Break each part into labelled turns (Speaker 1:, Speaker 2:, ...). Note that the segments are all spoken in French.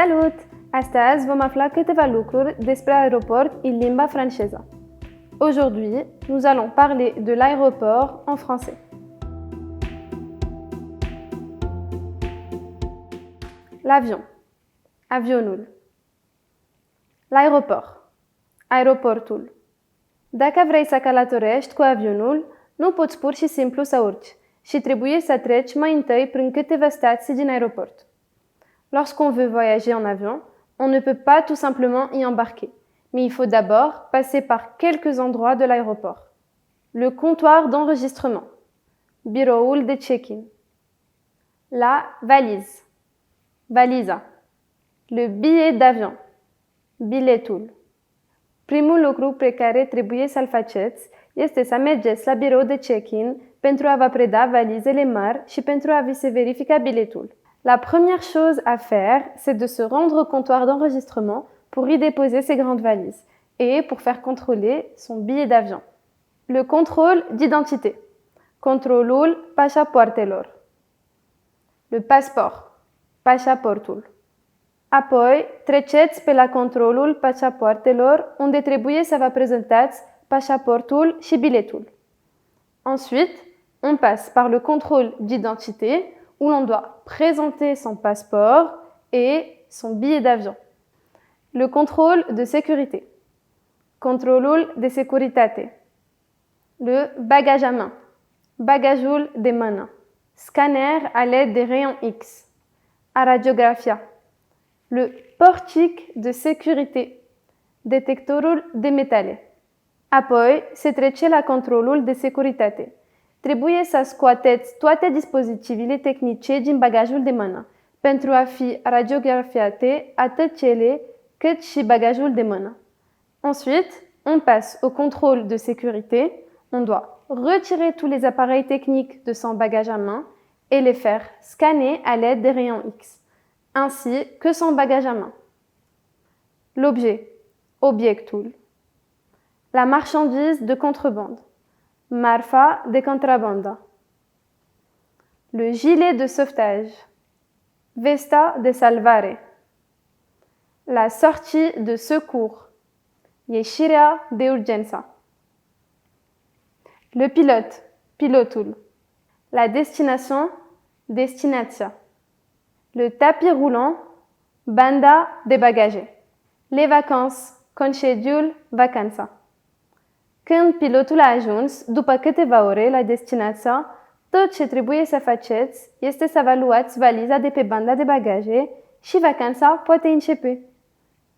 Speaker 1: Salut! Astăzi vom afla câteva lucruri despre aeroport în limba franceză. Aujourd'hui, nous allons parler de l'aéroport en français. L'avion, avionul. L'aéroport, aeroportul. Dacă vrei să călătorești cu avionul, nu poți pur și simplu să urci și trebuie să treci mai întâi prin câteva stații din aéroport. Lorsqu'on veut voyager en avion, on ne peut pas tout simplement y embarquer, mais il faut d'abord passer par quelques endroits de l'aéroport. Le comptoir d'enregistrement, biroul de check-in, la valise, valiza, le billet d'avion, biletul. Primul lucru pe care trebuie să-l faceți este să mergeți la birou de check-in pentru a vă preda valizele mari și pentru a vi se verifica biletul. La première chose à faire, c'est de se rendre au comptoir d'enregistrement pour y déposer ses grandes valises et pour faire contrôler son billet d'avion. Le contrôle d'identité, contrôlul pașapoartelor. Le passeport, pașaportul. Apoi, treceți pe la controlul pașapoartelor unde trebuie să vă prezentați pașaportul și biletul. Ensuite, on passe par le contrôle d'identité où l'on doit présenter son passeport et son billet d'avion. Le contrôle de sécurité, contrôlul de securitate. Le bagage à main, bagajul de mână. Scanner à l'aide des rayons X. Radiographia. Le portique de sécurité, detectorul de metale. Apoi, se trece la controlul de securitate. Trebuie să scoateți toate dispozitivele tehnice din bagajul de mână pentru a fi radiografiate atât cele cât și bagajul de mână. Ensuite, on passe au contrôle de sécurité. On doit retirer tous les appareils techniques de son bagage à main et les faire scanner à l'aide des rayons X, ainsi que son bagage à main. L'objet, obiectul. La marchandise de contrebande, marfa de contrabandă. Le gilet de sauvetage, vesta de salvare. La sortie de secours, ieșirea de urgență. Le pilote, pilotul. La destination, destinația. Le tapis roulant, banda de bagaje. Les vacances, concediul, vacanța. Când pilotul a ajuns, după câteva ore la destinație, tot ce trebuie să faceți este să vă luați valiza de pe banda de bagaje și vacanța poate începe.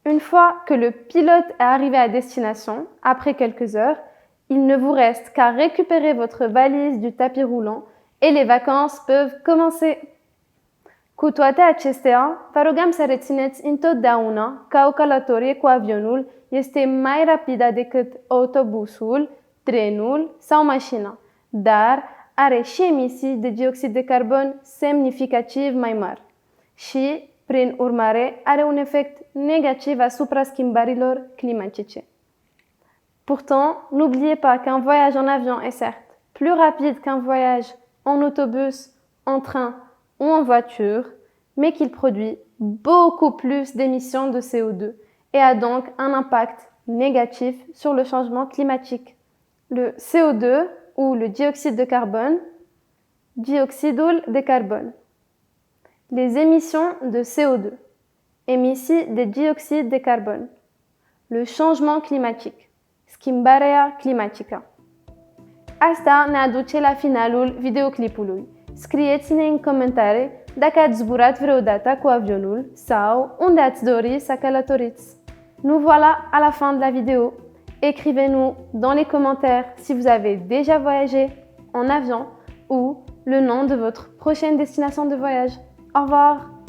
Speaker 1: Une fois que le pilote est arrivé à destination, après quelques heures, il ne vous reste qu'à récupérer votre valise du tapis roulant et les vacances peuvent commencer. Cu toate acestea, vă rugăm să rețineți întotdeauna că o călătorie cu avionul este mai rapidă decât autobusul, trenul sau mașina, dar are și emisii de dioxid de carbon semnificativ mai mari și, prin urmare, are un efect negativ asupra schimbărilor climatice. Pourtant, n'oubliez pas qu'un voyage en avion est certes plus rapide qu'un voyage en autobus, en train ou en voiture, mais qu'il produit beaucoup plus d'émissions de CO2 et a donc un impact négatif sur le changement climatique. Le CO2 ou le dioxyde de carbone, dioxydul de carbone. Les émissions de CO2, émissions de dioxyde de carbone. Le changement climatique, schimbarea climatică. Asta ne aduce la finalul videoclipului. Scrieți-ne în comentarii dacă ați zburat vreodată cu avionul sau unde ați dori să călătoriți. Nous voilà à la fin de la vidéo. Écrivez-nous dans les commentaires si vous avez déjà voyagé en avion ou le nom de votre prochaine destination de voyage. Au revoir!